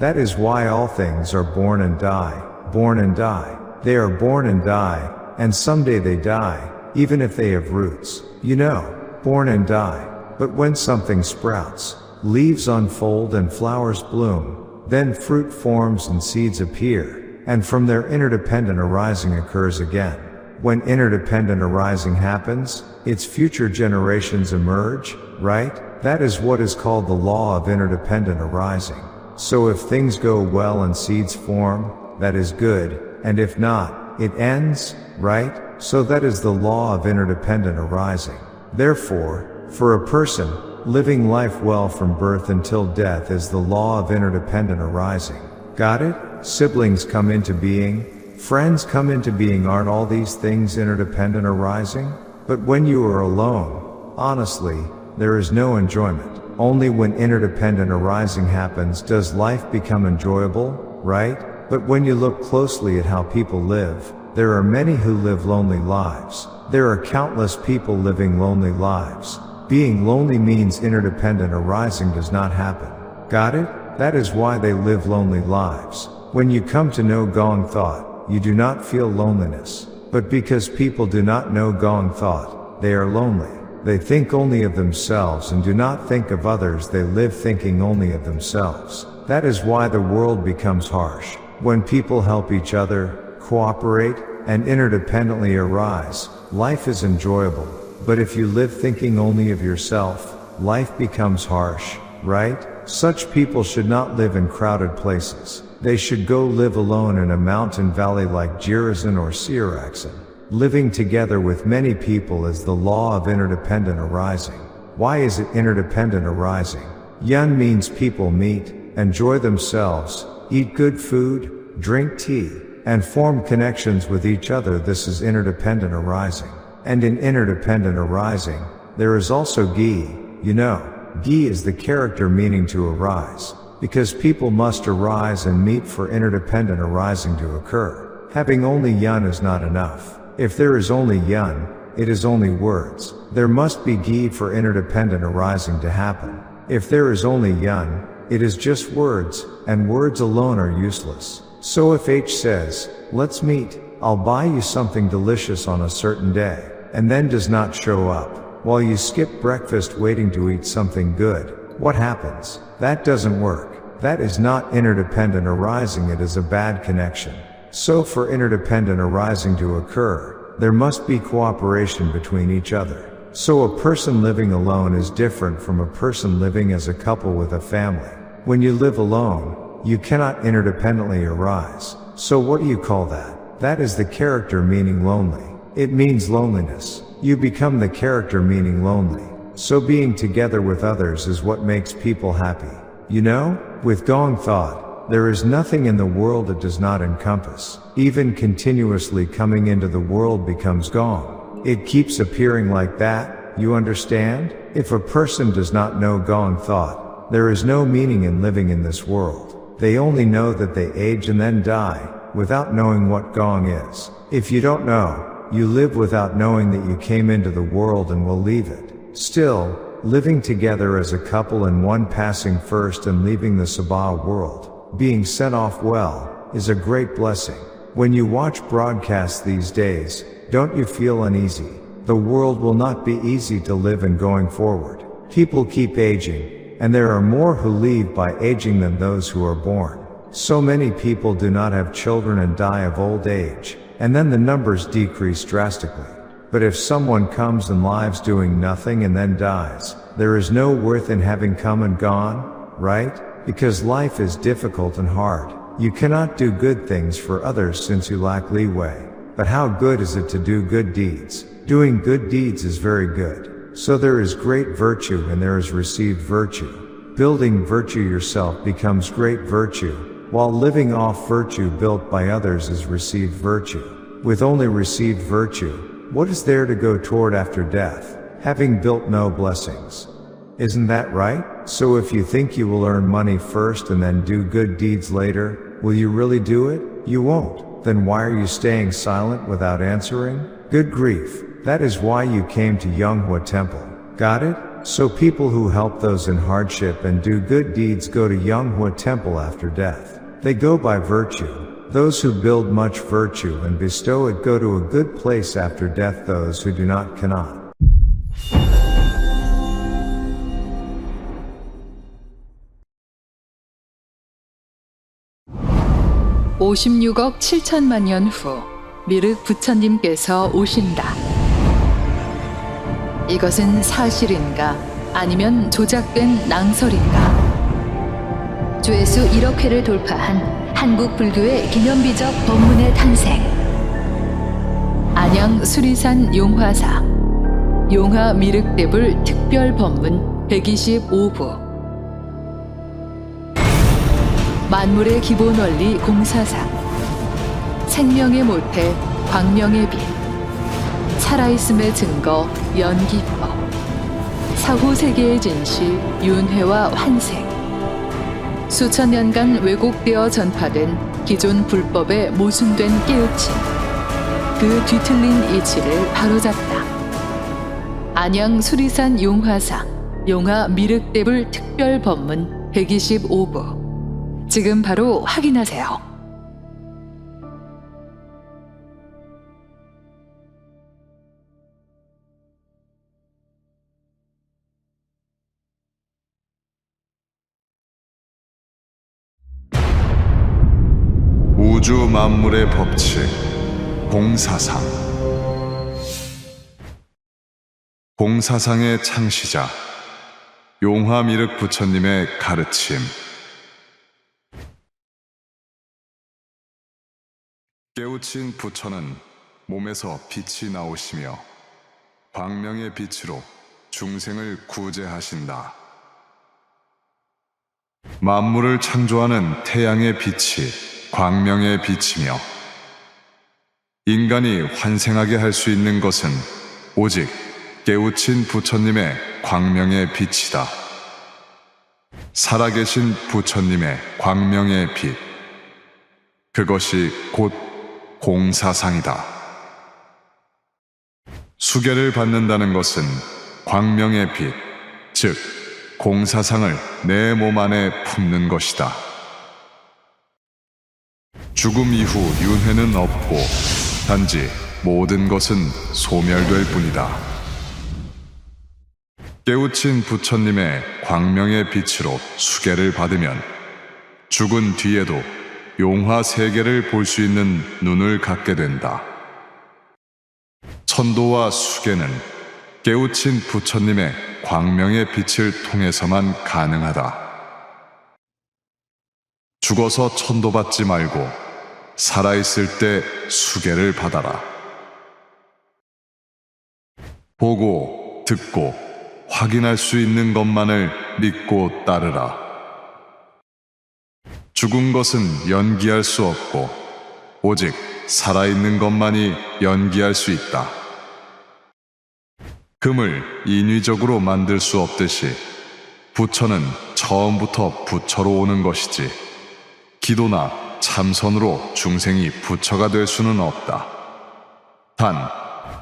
That is why all things are born and die, born and die. They are born and die, and someday they die, even if they have roots. You know, born and die. But when something sprouts, leaves unfold and flowers bloom, then fruit forms and seeds appear, and from there interdependent arising occurs again. When interdependent arising happens, its future generations emerge, right? That is what is called the law of interdependent arising. So if things go well and seeds form, that is good, and if not, it ends, right? So that is the law of interdependent arising. Therefore, for a person, living life well from birth until death is the law of interdependent arising. Got it? Siblings come into being, friends come into being. Aren't all these things interdependent arising? But when you are alone, honestly, there is no enjoyment. Only when interdependent arising happens does life become enjoyable, right? But when you look closely at how people live, there are many who live lonely lives. There are countless people living lonely lives. Being lonely means interdependent arising does not happen. Got it? That is why they live lonely lives. When you come to know Gong thought, you do not feel loneliness. But because people do not know Gong thought, they are lonely. They think only of themselves and do not think of others. They live thinking only of themselves. That is why the world becomes harsh. When people help each other, cooperate, and interdependently arise, life is enjoyable. But if you live thinking only of yourself, life becomes harsh, right? Such people should not live in crowded places. They should go live alone in a mountain valley like Jirazan or Siraxan. Living together with many people is the law of interdependent arising. Why is it interdependent arising? Yun means people meet, enjoy themselves, eat good food, drink tea, and form connections with each other. This is interdependent arising. And in interdependent arising, there is also Gi. You know, Gi is the character meaning to arise, because people must arise and meet for interdependent arising to occur. Having only Yun is not enough. If there is only Yun, it is only words. There must be Gi for interdependent arising to happen. If there is only Yun, it is just words, and words alone are useless. So if H says, let's meet, I'll buy you something delicious on a certain day, and then does not show up, while you skip breakfast waiting to eat something good, what happens? That doesn't work. That is not interdependent arising, it is a bad connection. So for interdependent arising to occur, there must be cooperation between each other. So a person living alone is different from a person living as a couple with a family. When you live alone, you cannot interdependently arise. So what do you call that? That is the character meaning lonely. It means loneliness. You become the character meaning lonely. So being together with others is what makes people happy. You know, with Gong thought, there is nothing in the world it does not encompass. Even continuously coming into the world becomes Gong. It keeps appearing like that, you understand? If a person does not know Gong thought, there is no meaning in living in this world. They only know that they age and then die, without knowing what Gong is. If you don't know, you live without knowing that you came into the world and will leave it. Still, living together as a couple and one passing first and leaving the Sabah world, being sent off well, is a great blessing. When you watch broadcasts these days, don't you feel uneasy? The world will not be easy to live in going forward. People keep aging, and there are more who leave by aging than those who are born. So many people do not have children and die of old age, and then the numbers decrease drastically. But if someone comes and lives doing nothing and then dies, there is no worth in having come and gone, right? Because life is difficult and hard. You cannot do good things for others since you lack leeway. But how good is it to do good deeds? Doing good deeds is very good. So there is great virtue and there is received virtue. Building virtue yourself becomes great virtue, while living off virtue built by others is received virtue. With only received virtue, what is there to go toward after death, having built no blessings? Isn't that right? So if you think you will earn money first and then do good deeds later, will you really do it? You won't. Then why are you staying silent without answering? Good grief. That is why you came to Yonghua Temple. Got it? So people who help those in hardship and do good deeds go to Yonghua Temple after death. They go by virtue. Those who build much virtue and bestow it go to a good place after death. Those who do not cannot. 56억 7천만 년 후 미륵 부처님께서 오신다. 이것은 사실인가 아니면 조작된 낭설인가? 조회수 1억 회를 돌파한 한국 불교의 기념비적 법문의 탄생. 안양 수리산 용화사 용화 미륵대불 특별 법문 125부. 만물의 기본 원리 공사상. 생명의 모태 광명의 빛. 살아있음의 증거 연기법. 사후 세계의 진실 윤회와 환생. 수천 년간 왜곡되어 전파된 기존 불법에 모순된 깨우침. 그 뒤틀린 이치를 바로잡다. 안양 수리산 용화상 용화 미륵대불 특별 법문 125부. 지금 바로 확인하세요. 우주 만물의 법칙, 공사상. 공사상의 창시자, 용화미륵 부처님의 가르침. 깨우친 부처는 몸에서 빛이 나오시며 광명의 빛으로 중생을 구제하신다. 만물을 창조하는 태양의 빛이 광명의 빛이며 인간이 환생하게 할 수 있는 것은 오직 깨우친 부처님의 광명의 빛이다. 살아계신 부처님의 광명의 빛, 그것이 곧 공사상이다. 수계를 받는다는 것은 광명의 빛, 즉 공사상을 내 몸 안에 품는 것이다. 죽음 이후 윤회는 없고 단지 모든 것은 소멸될 뿐이다. 깨우친 부처님의 광명의 빛으로 수계를 받으면 죽은 뒤에도 용화 세계를 볼 수 있는 눈을 갖게 된다. 천도와 수계는 깨우친 부처님의 광명의 빛을 통해서만 가능하다. 죽어서 천도받지 말고 살아있을 때 수계를 받아라. 보고, 듣고, 확인할 수 있는 것만을 믿고 따르라. 죽은 것은 연기할 수 없고 오직 살아있는 것만이 연기할 수 있다. 금을 인위적으로 만들 수 없듯이 부처는 처음부터 부처로 오는 것이지 기도나 참선으로 중생이 부처가 될 수는 없다. 단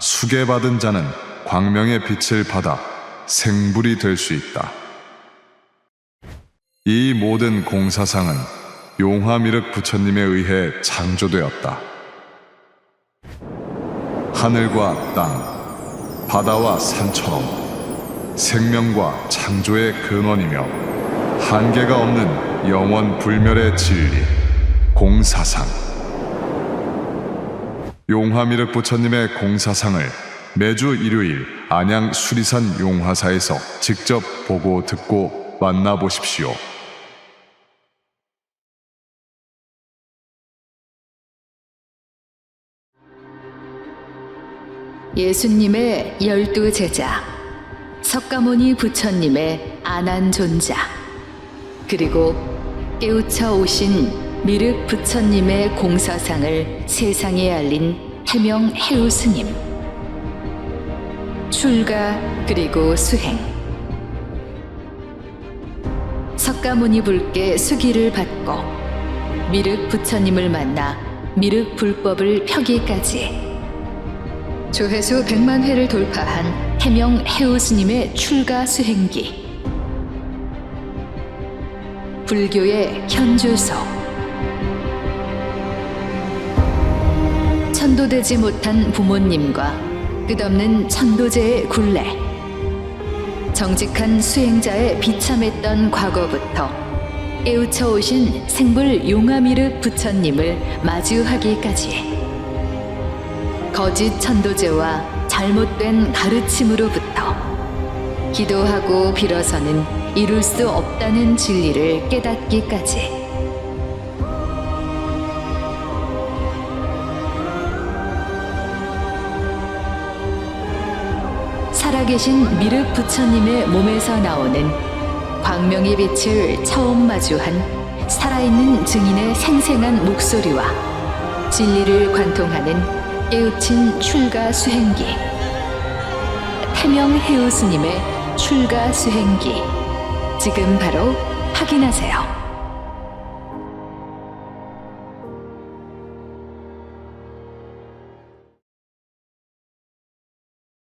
수계받은 자는 광명의 빛을 받아 생불이 될 수 있다. 이 모든 공사상은 용화미륵 부처님에 의해 창조되었다. 하늘과 땅, 바다와 산처럼 생명과 창조의 근원이며 한계가 없는 영원 불멸의 진리, 공사상. 용화미륵 부처님의 공사상을 매주 일요일 안양 수리산 용화사에서 직접 보고 듣고 만나보십시오. 예수님의 12 제자, 석가모니 부처님의 아난존자, 그리고 깨우쳐 오신 미륵 부처님의 공사상을 세상에 알린 해명 해우 스님. 출가 그리고 수행. 석가모니 불께 수기를 받고 미륵 부처님을 만나 미륵 불법을 펴기까지 조회수 100만 회를 돌파한 태명 해오스님의 출가 수행기, 불교의 현주소, 천도되지 못한 부모님과 끝없는 천도제의 굴레, 정직한 수행자의 비참했던 과거부터 깨우쳐 오신 생불 용화미륵 부처님을 마주하기까지, 거짓 천도제와 잘못된 가르침으로부터 기도하고 빌어서는 이룰 수 없다는 진리를 깨닫기까지, 살아계신 미륵 부처님의 몸에서 나오는 광명의 빛을 처음 마주한 살아있는 증인의 생생한 목소리와 진리를 관통하는 깨우친 출가 수행기, 태명 해우스님의 출가 수행기, 지금 바로 확인하세요.